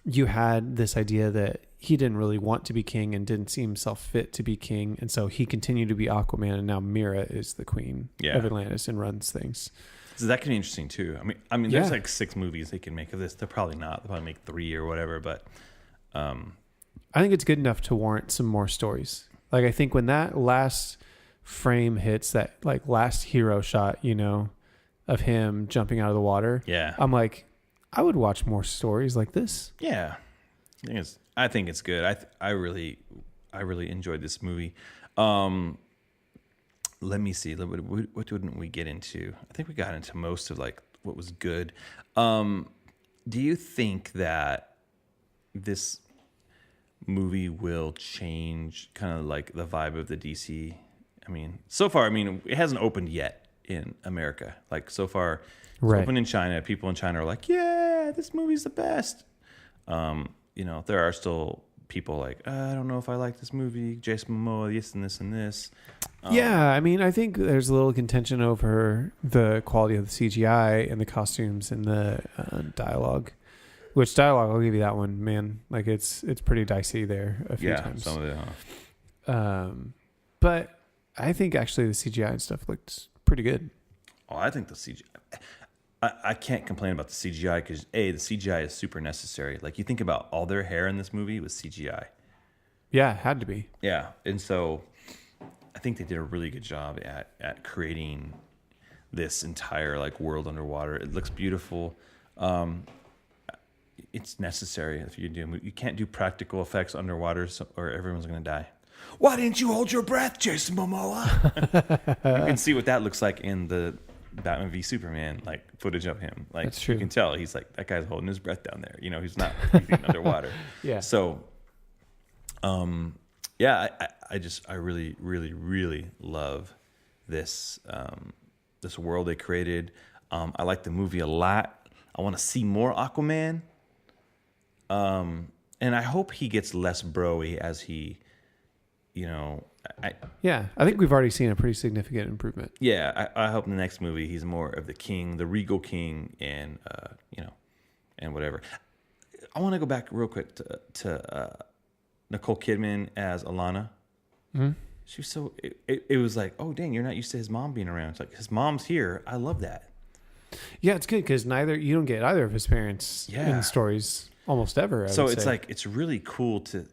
you had this idea that he didn't really want to be king and didn't see himself fit to be king. And so he continued to be Aquaman, and now Mira is the queen of Atlantis and runs things. So that can be interesting too. I mean, there's like 6 movies they can make of this. They're probably not. They'll probably make 3 or whatever, but I think it's good enough to warrant some more stories. Like, I think when that last frame hits, that like last hero shot, of him jumping out of the water. Yeah. I'm like, I would watch more stories like this. Yeah. I think it's good. I really enjoyed this movie. Let me see. What didn't we get into? I think we got into most of like what was good. Do you think that this movie will change kind of like the vibe of the DC? I mean, so far, it hasn't opened yet in America. Like, so far, it's opened in China. People in China are like, yeah, this movie's the best. There are still people like, I don't know if I like this movie. Jason Momoa, this and this and this. I think there's a little contention over the quality of the CGI and the costumes and the dialogue. Which dialogue, I'll give you that one, man. Like, it's pretty dicey there a few times. Some of it, huh? But I think actually the CGI and stuff looked pretty good. Oh, I think the CGI... I can't complain about the CGI because, the CGI is super necessary. Like, you think about all their hair in this movie was CGI. Yeah, it had to be. Yeah, and so I think they did a really good job at creating this entire, like, world underwater. It looks beautiful. It's necessary if you do. You can't do practical effects underwater or everyone's going to die. Why didn't you hold your breath, Jason Momoa? You can see what that looks like in the Batman v Superman, like, footage of him. Like, that's true. You can tell he's like, that guy's holding his breath down there. He's not breathing underwater. Yeah. So, I really, really, really love this this world they created. I like the movie a lot. I want to see more Aquaman. And I hope he gets less bro-y as he, I think we've already seen a pretty significant improvement. Yeah, I hope in the next movie he's more of the king, the regal king, and and whatever. I want to go back real quick to Nicole Kidman as Alana. Mm-hmm. She was so it was like, oh dang, you're not used to his mom being around. It's like, his mom's here. I love that. Yeah, it's good because you don't get either of his parents in stories almost ever. So it's like, it's really cool to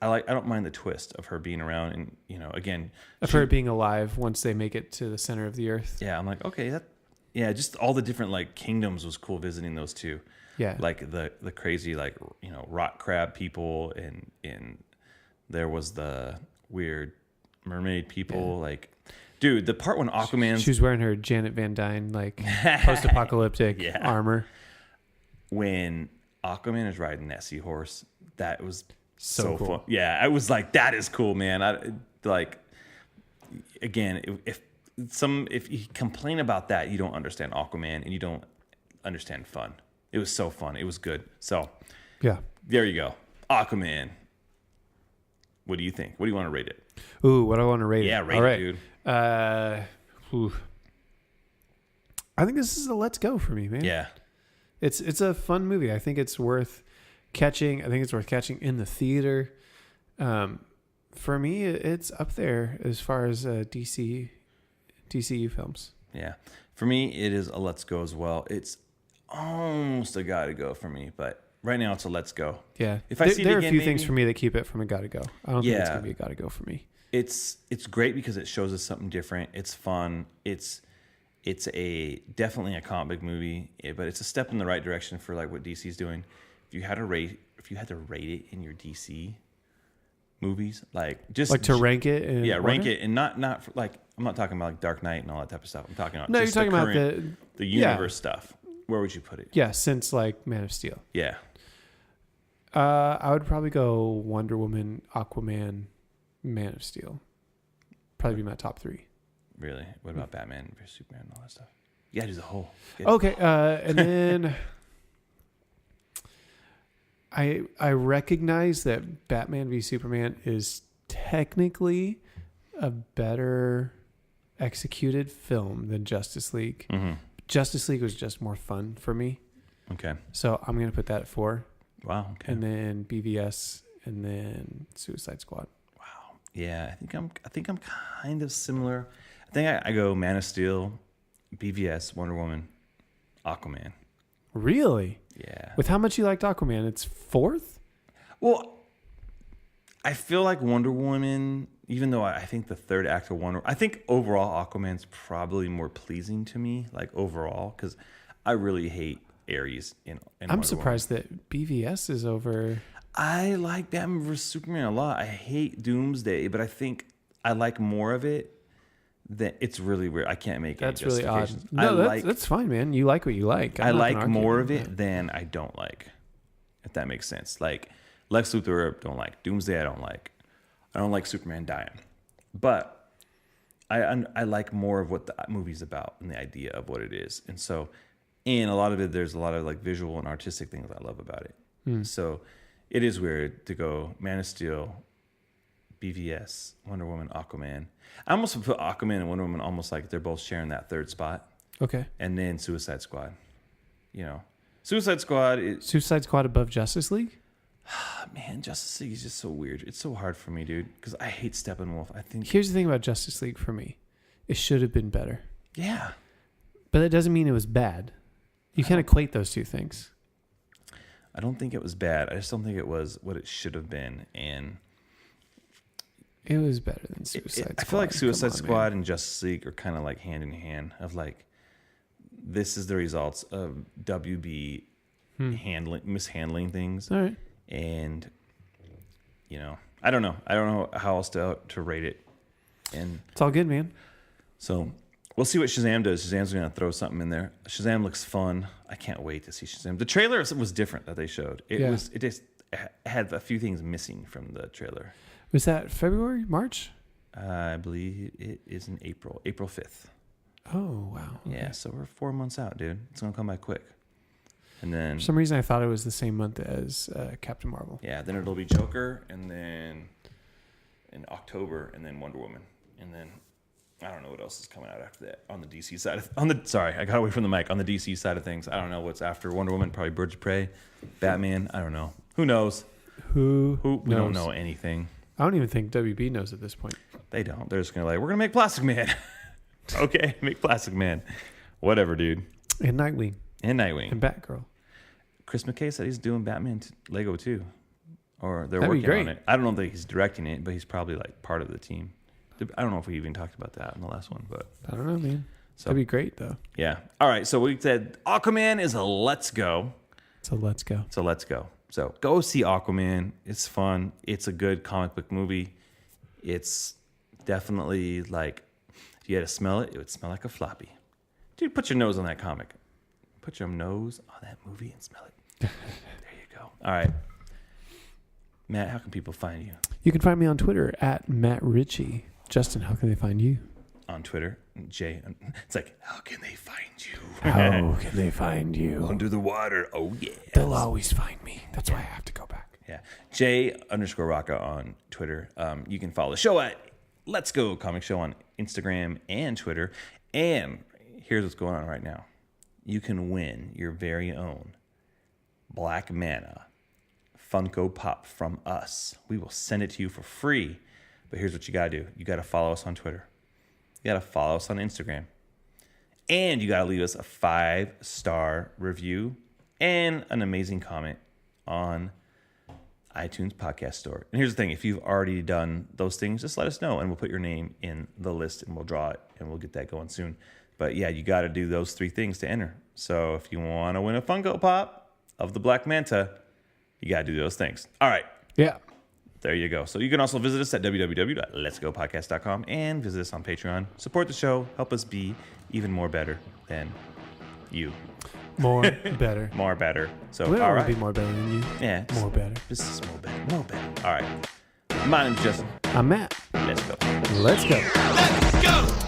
I don't mind the twist of her being around, and again, of her being alive once they make it to the center of the earth. Yeah, I'm like, okay, just all the different like kingdoms was cool visiting those two. Yeah, like the crazy like rock crab people, and there was the weird mermaid people. Yeah. Like, dude, the part when Aquaman, she was wearing her Janet Van Dyne like post-apocalyptic armor. When Aquaman is riding that seahorse, that was so cool. Fun. Yeah, I was like, that is cool, man. If you complain about that, you don't understand Aquaman and you don't understand fun. It was so fun. It was good. So yeah, there you go. Aquaman. What do you think? What do you want to rate it? Ooh, what do I want to rate it? Yeah, rate it, dude. I think this is a let's go for me, man. Yeah. It's a fun movie. I think it's worth catching. I think it's worth catching in the theater. For me, it's up there as far as DCU films. Yeah. For me, it is a let's go as well. It's almost a gotta go for me, but right now it's a let's go. Yeah. If I see there it are again, a few things for me that keep it from a gotta go. I don't think it's gonna be a gotta go for me. It's great because it shows us something different. It's fun. It's definitely a comic book movie, but it's a step in the right direction for like what DC's doing. If you had to rate it in your DC movies, like just like to rank it. Rank it, and not for, like I'm not talking about like Dark Knight and all that type of stuff. I'm talking about no, just you're talking about the universe stuff. Where would you put it? Yeah, since like Man of Steel. Yeah. I would probably go Wonder Woman, Aquaman, Man of Steel. Probably be my top 3. Really? What about Batman versus Superman and all that stuff? Yeah, do the whole. Okay, and then I recognize that Batman v Superman is technically a better executed film than Justice League. Mm-hmm. Justice League was just more fun for me. Okay. So I'm going to put that at 4. Wow. Okay. And then BVS and then Suicide Squad. Wow. Yeah, I think I'm kind of similar. I think I go Man of Steel, BVS, Wonder Woman, Aquaman. Really? Yeah. With how much you liked Aquaman, it's 4th? Well, I feel like Wonder Woman, even though I think the third act of I think overall Aquaman's probably more pleasing to me, like overall, because I really hate Ares in I'm surprised that BVS is over. I like Batman vs Superman a lot. I hate Doomsday, but I think I like more of it. It's really weird. I can't make that's any really odd. justifications. No, that's fine, man. You like what you like. I like more of it than I don't like, if that makes sense. Like Lex Luthor, I don't like. Doomsday, I don't like. I don't like Superman dying, but I like more of what the movie's about and the idea of what it is. And so, in a lot of it, there's a lot of like visual and artistic things I love about it. So, it is weird to go Man of Steel, BVS, Wonder Woman, Aquaman. I almost would put Aquaman and Wonder Woman almost like they're both sharing that third spot. Okay. And then Suicide Squad. Suicide Squad is... Suicide Squad above Justice League? Man, Justice League is just so weird. It's so hard for me, dude, because I hate Steppenwolf. I think... Here's the thing about Justice League for me. It should have been better. Yeah. But that doesn't mean it was bad. You can't equate those two things. I don't think it was bad. I just don't think it was what it should have been. And it was better than Suicide Squad. I feel like Suicide Squad and Justice League are kind of like hand in hand of like, this is the results of WB mishandling things. All right. And, I don't know. I don't know how else to rate it. And it's all good, man. So we'll see what Shazam does. Shazam's going to throw something in there. Shazam looks fun. I can't wait to see Shazam. The trailer was different that they showed. It just had a few things missing from the trailer. Was that February, March? I believe it is in April 5th. Oh, wow. Okay. Yeah, so we're 4 months out, dude. It's going to come by quick. And then... For some reason, I thought it was the same month as Captain Marvel. Yeah, then it'll be Joker, and then in October, and then Wonder Woman. And then I don't know what else is coming out after that on the DC side. Sorry, I got away from the mic. On the DC side of things, I don't know what's after Wonder Woman. Probably Birds of Prey, Batman. I don't know. Who knows? Who We don't know anything. I don't even think WB knows at this point. They don't. They're just gonna we're gonna make Plastic Man. Okay, make Plastic Man. Whatever, dude. And Nightwing. And Nightwing. And Batgirl. Chris McKay said he's doing Batman Lego too, or they're That'd be working great. on it. I don't know that he's directing it, but he's probably like part of the team. I don't know if we even talked about that in the last one, but I don't know, man. So, that'd be great though. Yeah. All right. So we said Aquaman is a let's go. So let's go. So go see Aquaman. It's fun. It's a good comic book movie. It's definitely like, if you had to smell it, it would smell like a floppy. Dude, put your nose on that comic. Put your nose on that movie and smell it. There you go. All right. Matt, how can people find you? You can find me on Twitter at Matt Ritchie. Justin, how can they find you? On Twitter, Jay. It's like, how can they find you? How can they find you? Under the water. Oh, yeah. They'll always find me. That's why I have to go back. Yeah. J_Rocca on Twitter. You can follow the show at Let's Go Comic Show on Instagram and Twitter. And here's what's going on right now. You can win your very own Black Mana Funko Pop from us. We will send it to you for free. But here's what you got to do. You got to follow us on Twitter. You got to follow us on Instagram. And you got to leave us a 5-star review and an amazing comment on iTunes Podcast Store. And here's the thing. If you've already done those things, just let us know, and we'll put your name in the list, and we'll draw it, and we'll get that going soon. But yeah, you got to do those 3 things to enter. So if you want to win a Funko Pop of the Black Manta, you got to do those things. All right. Yeah. There you go. So you can also visit us at www.letsgopodcast.com and visit us on Patreon. Support the show. Help us be even more better than you. More better. More better. So, We all want right. to be more better than you. Yeah. More better. This is more better. More better. All right. My name's Justin. I'm Matt. Let's go. Let's go. Let's go.